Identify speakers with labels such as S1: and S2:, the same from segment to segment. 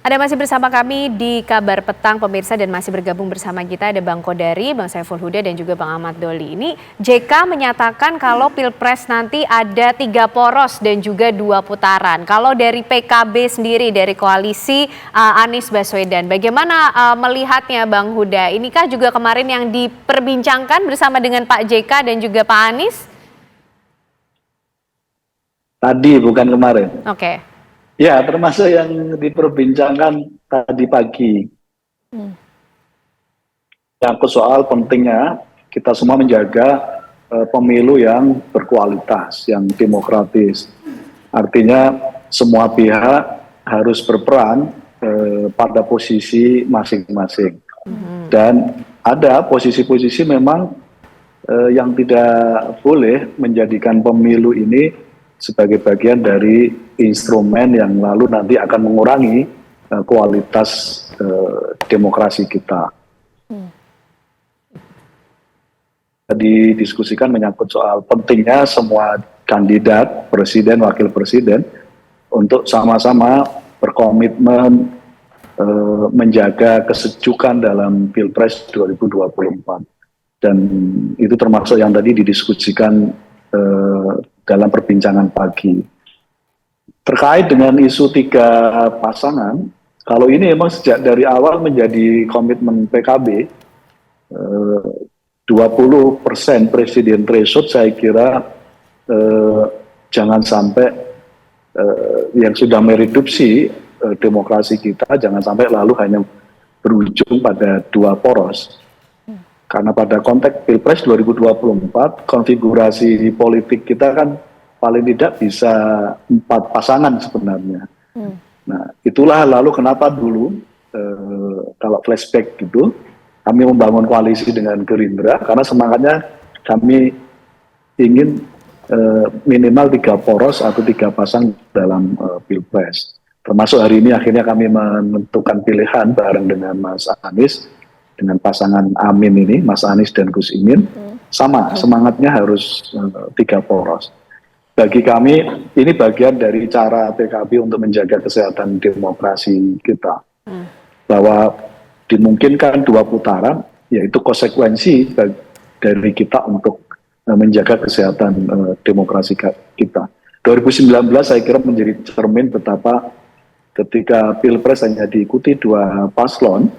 S1: Ada masih bersama kami di Kabar Petang pemirsa dan masih bergabung bersama kita ada Bang Kodari, Bang Saiful Huda dan juga Bang Ahmad Doli. Ini JK menyatakan kalau Pilpres nanti ada 3 poros dan juga 2 putaran. Kalau dari PKB sendiri dari koalisi Anies Baswedan, bagaimana melihatnya Bang Huda? Inikah juga kemarin yang diperbincangkan bersama dengan Pak JK dan juga Pak Anies?
S2: Tadi bukan kemarin.
S1: Oke.
S2: Ya, termasuk yang diperbincangkan tadi pagi. Yang soal pentingnya kita semua menjaga pemilu yang berkualitas, yang demokratis. Artinya semua pihak harus berperan pada posisi masing-masing. Dan ada posisi-posisi memang yang tidak boleh menjadikan pemilu ini sebagai bagian dari instrumen yang lalu nanti akan mengurangi kualitas demokrasi kita. Tadi diskusikan menyangkut soal pentingnya semua kandidat presiden, wakil presiden untuk sama-sama berkomitmen menjaga kesejukan dalam Pilpres 2024. Dan itu termasuk yang tadi didiskusikan dalam perbincangan pagi. Terkait dengan isu 3 pasangan, kalau ini memang sejak dari awal menjadi komitmen PKB, 20% presiden threshold saya kira jangan sampai yang sudah mereduksi demokrasi kita, jangan sampai lalu hanya berujung pada 2 poros. Karena pada konteks Pilpres 2024, konfigurasi politik kita kan paling tidak bisa 4 pasangan sebenarnya. Nah, itulah lalu kenapa dulu kalau flashback gitu, kami membangun koalisi dengan Gerindra, karena semangatnya kami ingin minimal 3 poros atau 3 pasang dalam Pilpres. Termasuk hari ini akhirnya kami menentukan pilihan bareng dengan Mas Anies, dengan pasangan Amin ini, Mas Anies dan Gus Imin, sama semangatnya harus 3 poros. Bagi kami ini bagian dari cara PKB untuk menjaga kesehatan demokrasi kita, bahwa dimungkinkan 2 putaran, yaitu konsekuensi dari kita untuk menjaga kesehatan demokrasi kita. 2019 saya kira menjadi cermin betapa ketika Pilpres hanya diikuti 2 paslon,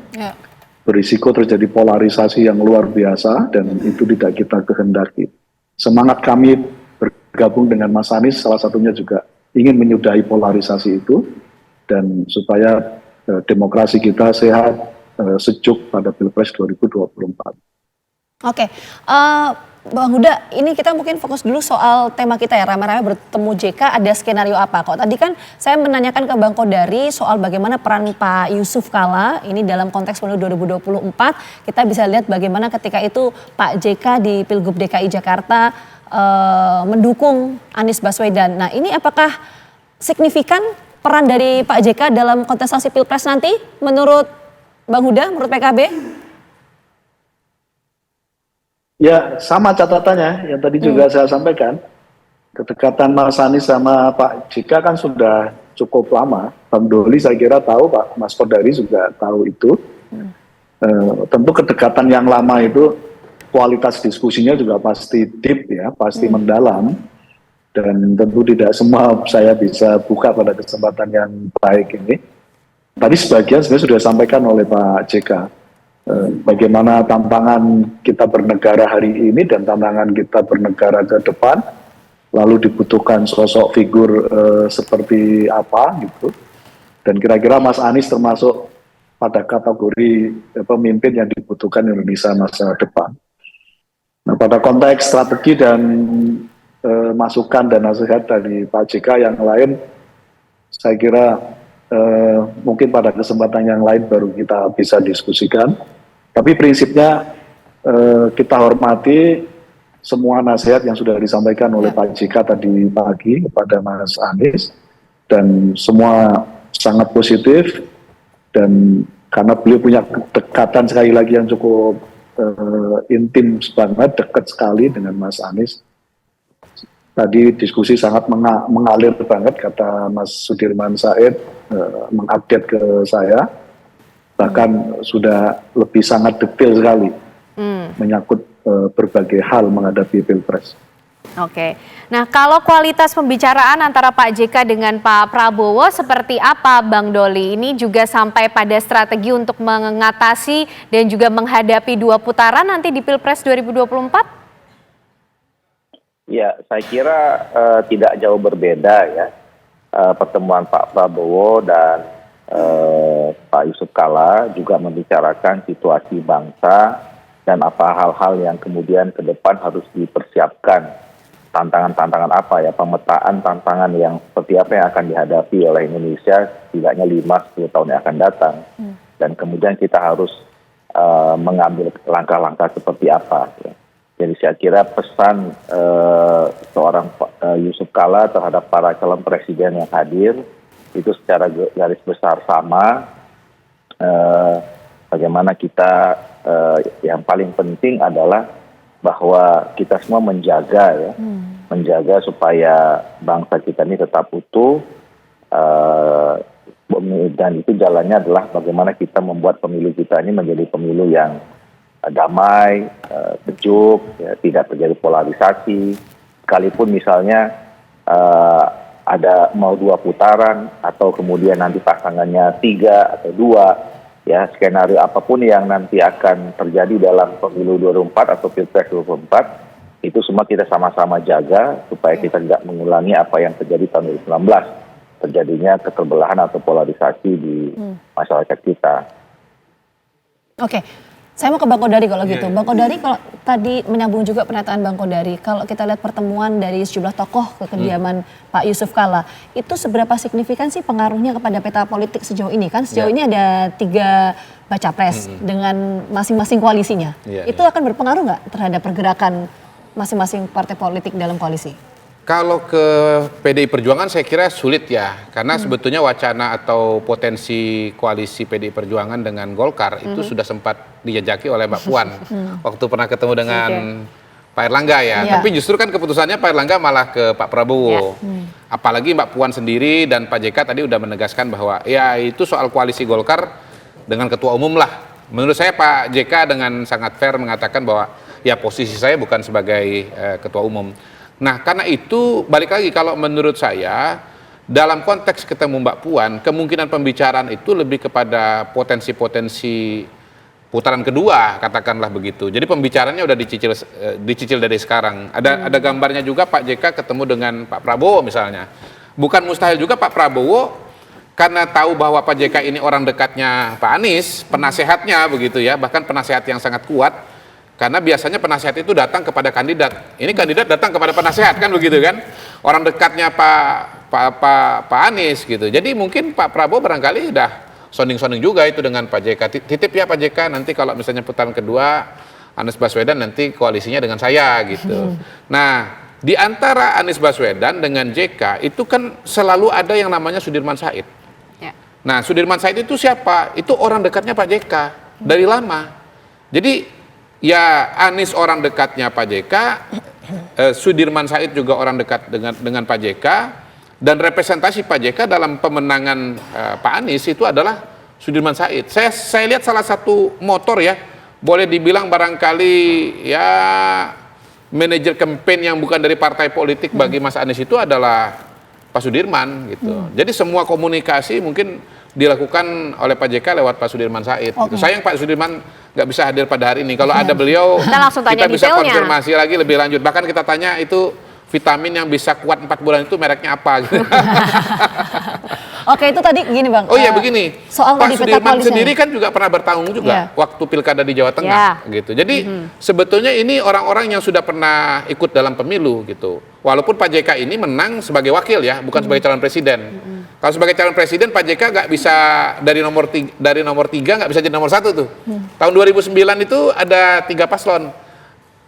S2: berisiko terjadi polarisasi yang luar biasa dan itu tidak kita kehendaki. Semangat kami bergabung dengan Mas Anies salah satunya juga ingin menyudahi polarisasi itu dan supaya demokrasi kita sehat, sejuk pada Pilpres 2024.
S3: Oke, Bang Huda, ini kita mungkin fokus dulu soal tema kita ya, rame-rame bertemu JK, ada skenario apa? Kok tadi kan saya menanyakan ke Bang Kodari soal bagaimana peran Pak Yusuf Kalla ini dalam konteks pemilu 2024. Kita bisa lihat bagaimana ketika itu Pak JK di Pilgub DKI Jakarta mendukung Anies Baswedan. Nah, ini apakah signifikan peran dari Pak JK dalam kontestasi Pilpres nanti menurut Bang Huda, menurut PKB?
S2: Ya, sama catatannya yang tadi juga saya sampaikan. Kedekatan Mas Anies sama Pak JK kan sudah cukup lama. Bang Doli saya kira tahu, Pak Mas Kodari juga tahu itu. Tentu kedekatan yang lama itu kualitas diskusinya juga pasti deep ya, pasti mendalam. Dan tentu tidak semua saya bisa buka pada kesempatan yang baik ini. Tadi sebagian sebenarnya sudah disampaikan oleh Pak JK. Bagaimana tantangan kita bernegara hari ini dan tantangan kita bernegara ke depan, lalu dibutuhkan sosok figur seperti apa gitu, dan kira-kira Mas Anies termasuk pada kategori pemimpin yang dibutuhkan Indonesia masa depan. Nah, pada konteks strategi dan masukan dan nasihat dari Pak JK yang lain, saya kira mungkin pada kesempatan yang lain baru kita bisa diskusikan. Tapi prinsipnya kita hormati semua nasihat yang sudah disampaikan oleh Pak JK tadi pagi kepada Mas Anies, dan semua sangat positif, dan karena beliau punya kedekatan sekali lagi yang cukup intim banget, dekat sekali dengan Mas Anies. tadi diskusi sangat mengalir banget, kata Mas Sudirman Said, mengupdate ke saya, bahkan sudah lebih sangat detail sekali menyangkut berbagai hal menghadapi Pilpres.
S1: Oke, nah kalau kualitas pembicaraan antara Pak JK dengan Pak Prabowo seperti apa Bang Doli? Ini juga sampai pada strategi untuk mengatasi dan juga menghadapi 2 putaran nanti di Pilpres 2024?
S4: Ya, saya kira tidak jauh berbeda ya pertemuan Pak Prabowo dan Pak Yusuf Kalla juga membicarakan situasi bangsa dan apa hal-hal yang kemudian ke depan harus dipersiapkan, tantangan-tantangan apa ya, pemetaan tantangan yang seperti apa yang akan dihadapi oleh Indonesia setidaknya 5-10 tahun yang akan datang, dan kemudian kita harus mengambil langkah-langkah seperti apa ya. Jadi saya kira pesan seorang Yusuf Kalla terhadap para calon presiden yang hadir itu secara garis besar sama. Bagaimana kita yang paling penting adalah bahwa kita semua menjaga menjaga supaya bangsa kita ini tetap utuh, dan itu jalannya adalah bagaimana kita membuat pemilu kita ini menjadi pemilu yang damai, sejuk, ya, tidak terjadi polarisasi. Sekalipun misalnya ada mau 2 putaran atau kemudian nanti pasangannya 3 atau 2, ya skenario apapun yang nanti akan terjadi dalam pemilu 2024 atau Pilpres 2024, itu semua kita sama-sama jaga supaya kita tidak mengulangi apa yang terjadi tahun 2019, terjadinya keterbelahan atau polarisasi di masyarakat kita.
S3: Oke. Saya mau ke Bang Kodari kalau gitu. Bang Kodari, kalau tadi menyambung juga pernyataan Bang Kodari, kalau kita lihat pertemuan dari sejumlah tokoh ke kediaman Pak Yusuf Kalla, itu seberapa signifikan sih pengaruhnya kepada peta politik sejauh ini? Kan sejauh ini ada 3 baca pres dengan masing-masing koalisinya. Itu akan berpengaruh nggak terhadap pergerakan masing-masing partai politik dalam koalisi?
S5: Kalau ke PDI Perjuangan saya kira sulit ya, karena sebetulnya wacana atau potensi koalisi PDI Perjuangan dengan Golkar itu sudah sempat dijajaki oleh Mbak Puan waktu pernah ketemu dengan Pak Erlangga ya. Tapi justru kan keputusannya Pak Erlangga malah ke Pak Prabowo. Apalagi Mbak Puan sendiri dan Pak JK tadi udah menegaskan bahwa ya itu soal koalisi Golkar dengan ketua umum lah. Menurut saya Pak JK dengan sangat fair mengatakan bahwa ya posisi saya bukan sebagai ketua umum. Nah, karena itu balik lagi kalau menurut saya dalam konteks ketemu Mbak Puan, kemungkinan pembicaraan itu lebih kepada potensi-potensi putaran kedua, katakanlah begitu. Jadi pembicaranya udah dicicil dari sekarang. Ada gambarnya juga Pak JK ketemu dengan Pak Prabowo misalnya. Bukan mustahil juga Pak Prabowo karena tahu bahwa Pak JK ini orang dekatnya Pak Anies, penasehatnya begitu ya, bahkan penasehat yang sangat kuat. Karena biasanya penasehat itu datang kepada kandidat. Ini kandidat datang kepada penasehat kan begitu kan? Orang dekatnya Pak Anies gitu. Jadi mungkin Pak Prabowo barangkali udah sounding-sounding juga itu dengan Pak JK. Titip ya Pak JK, nanti kalau misalnya putaran kedua Anies Baswedan nanti koalisinya dengan saya gitu. Nah, di antara Anies Baswedan dengan JK itu kan selalu ada yang namanya Sudirman Said. Nah, Sudirman Said itu siapa? Itu orang dekatnya Pak JK dari lama. Jadi ya Anies orang dekatnya Pak JK, Sudirman Said juga orang dekat dengan Pak JK, dan representasi Pak JK dalam pemenangan Pak Anies itu adalah Sudirman Said. Saya lihat salah satu motor ya, boleh dibilang barangkali ya manajer campaign yang bukan dari partai politik bagi Mas Anies itu adalah Pak Sudirman gitu. Jadi semua komunikasi mungkin dilakukan oleh Pak JK lewat Pak Sudirman Said. Gitu. Sayang Pak Sudirman nggak bisa hadir pada hari ini. Kalau ada beliau, kita bisa konfirmasi lagi lebih lanjut. Bahkan kita tanya itu vitamin yang bisa kuat 4 bulan itu mereknya apa gitu.
S3: Oke, itu tadi gini Bang.
S5: Oh iya begini,
S3: soal
S5: Pak Sudirman sendiri kan juga pernah bertanggung juga waktu pilkada di Jawa Tengah gitu. Jadi sebetulnya ini orang-orang yang sudah pernah ikut dalam pemilu gitu. Walaupun Pak JK ini menang sebagai wakil ya, bukan sebagai calon presiden. Kalau sebagai calon presiden Pak JK nggak bisa dari nomor 3 nggak bisa jadi nomor 1 tuh. Tahun 2009 itu ada 3 paslon,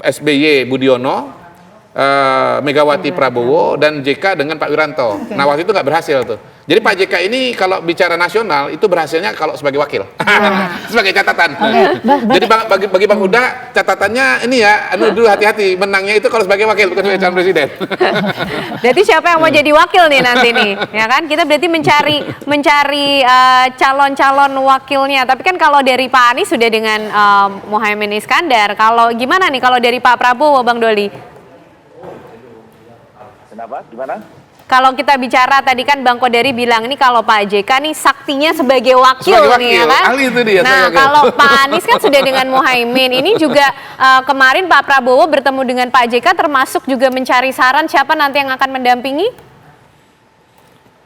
S5: SBY Budiono, Megawati Prabowo dan JK dengan Pak Wiranto. Nah waktu itu nggak berhasil tuh. Jadi Pak JK ini kalau bicara nasional itu berhasilnya kalau sebagai wakil, sebagai catatan. Jadi bagi Bang Huda catatannya ini ya, dulu hati-hati menangnya itu kalau sebagai wakil bukan sebagai calon presiden.
S1: Berarti siapa yang mau jadi wakil nih nanti nih, ya kan? Kita berarti mencari calon-calon wakilnya. Tapi kan kalau dari Pak Anies sudah dengan Muhaimin Iskandar. Kalau gimana nih kalau dari Pak Prabowo, Bang Doli?
S4: Kenapa? Gimana?
S1: Kalau kita bicara tadi kan Bang Kodari bilang ini kalau Pak JK nih saktinya sebagai wakil nih ya kan.
S5: Ahli itu dia,
S1: nah kalau Pak Anies kan sudah dengan Muhaimin. Ini juga kemarin Pak Prabowo bertemu dengan Pak JK termasuk juga mencari saran siapa nanti yang akan mendampingi?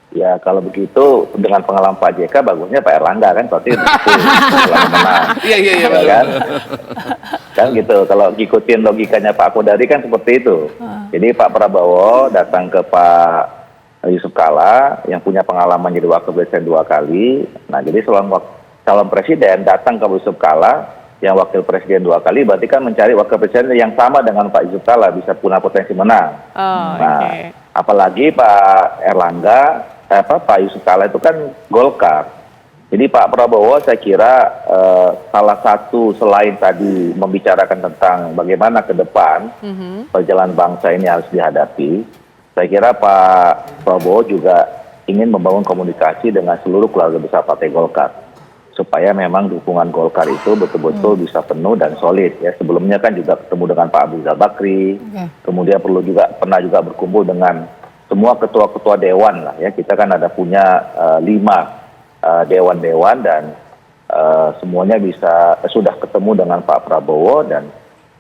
S4: Ya kalau begitu dengan pengalaman Pak JK bagusnya Pak Erlangga kan berarti menang.
S5: Iya
S4: kan? Kan gitu. Kalau ngikutin logikanya Pak Kodari kan seperti itu. Jadi Pak Prabowo datang ke Pak Yusuf Kalla yang punya pengalaman jadi wakil presiden 2 kali. Nah jadi calon presiden datang ke Yusuf Kalla yang wakil presiden 2 kali berarti kan mencari wakil presiden yang sama dengan Pak Yusuf Kalla bisa punya potensi menang. Apalagi Pak Erlangga Pak Yusuf Kalla itu kan Golkar. Jadi Pak Prabowo saya kira salah satu selain tadi membicarakan tentang bagaimana ke depan perjalanan bangsa ini harus dihadapi, saya kira Pak Prabowo juga ingin membangun komunikasi dengan seluruh keluarga besar Partai Golkar supaya memang dukungan Golkar itu betul-betul bisa penuh dan solid ya. Sebelumnya kan juga ketemu dengan Pak Abu Rizal Bakri, kemudian pernah juga berkumpul dengan semua ketua-ketua dewan lah ya. Kita kan ada punya 5 dewan-dewan dan semuanya sudah ketemu dengan Pak Prabowo dan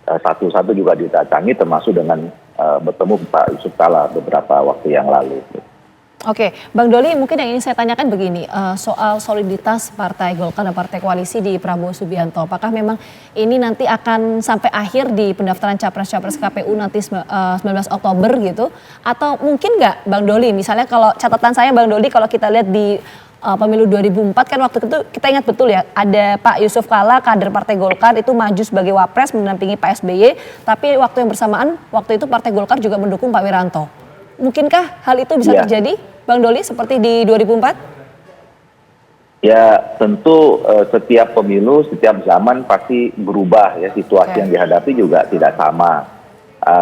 S4: satu-satu juga didatangi termasuk dengan bertemu Pak Yusuf Kalla beberapa waktu yang lalu.
S3: Oke, Bang Doli mungkin yang ingin saya tanyakan begini, soal soliditas Partai Golkar dan Partai Koalisi di Prabowo Subianto. Apakah memang ini nanti akan sampai akhir di pendaftaran Capres-Capres KPU nanti 19 Oktober gitu? Atau mungkin nggak Bang Doli, misalnya kalau catatan saya Bang Doli kalau kita lihat di pemilu 2004 kan waktu itu kita ingat betul ya, ada Pak Yusuf Kalla, kader Partai Golkar itu maju sebagai Wapres mendampingi Pak SBY, tapi waktu yang bersamaan, waktu itu Partai Golkar juga mendukung Pak Wiranto. Mungkinkah hal itu bisa terjadi, Bang Doli, seperti di 2004?
S4: Ya, tentu setiap pemilu, setiap zaman pasti berubah ya, situasi yang dihadapi juga tidak sama.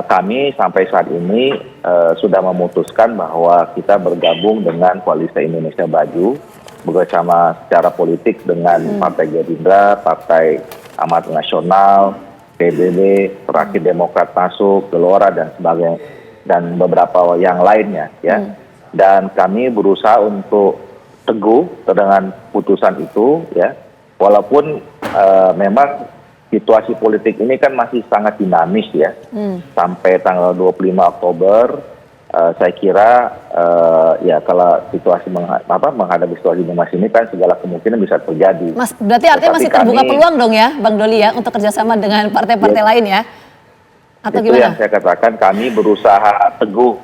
S4: Kami sampai saat ini sudah memutuskan bahwa kita bergabung dengan Koalisi Indonesia Maju, bersama secara politik dengan Partai Gerindra, Partai Amanat Nasional, PBB, terakhir Demokrat masuk, Gelora dan sebagainya. Dan beberapa yang lainnya ya. Dan kami berusaha untuk teguh dengan putusan itu ya. Walaupun memang situasi politik ini kan masih sangat dinamis ya. Sampai tanggal 25 Oktober saya kira ya kalau situasi menghadapi situasi dinamis ini kan segala kemungkinan bisa terjadi.
S3: Mas, berarti artinya masih terbuka peluang dong ya Bang Doli ya untuk kerjasama dengan partai-partai lain ya? Atau
S4: itu
S3: gimana?
S4: yang saya katakan, kami berusaha teguh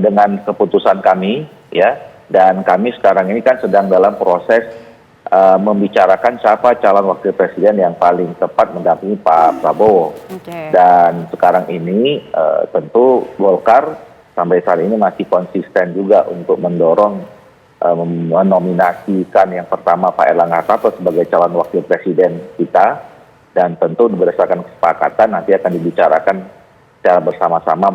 S4: dengan keputusan kami ya, dan kami sekarang ini kan sedang dalam proses membicarakan siapa calon wakil presiden yang paling tepat mendampingi Pak Prabowo. Dan sekarang ini tentu Golkar sampai saat ini masih konsisten juga untuk mendorong menominasikan yang pertama Pak Erlangga Hartarto sebagai calon wakil presiden kita. Dan tentu berdasarkan kesepakatan nanti akan dibicarakan secara bersama-sama,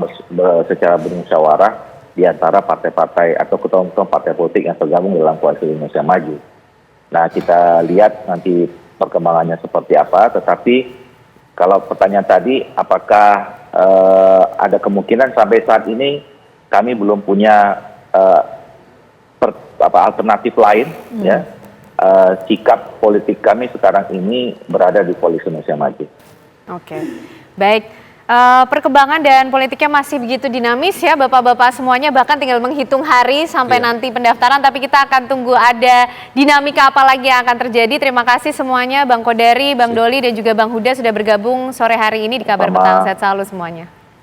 S4: secara bermusyawarah di antara partai-partai atau ketua-ketua partai politik yang tergabung dalam Koalisi Indonesia Maju. Nah kita lihat nanti perkembangannya seperti apa, tetapi kalau pertanyaan tadi apakah ada kemungkinan sampai saat ini kami belum punya alternatif lain ya. Sikap politik kami sekarang ini berada di Koalisi Indonesia Maju.
S1: Oke, baik. Perkembangan dan politiknya masih begitu dinamis ya Bapak-Bapak semuanya, bahkan tinggal menghitung hari sampai nanti pendaftaran, tapi kita akan tunggu ada dinamika apa lagi yang akan terjadi. Terima kasih semuanya Bang Kodari, Bang Doli dan juga Bang Huda sudah bergabung sore hari ini di Kabar Petang. Sehat selalu semuanya.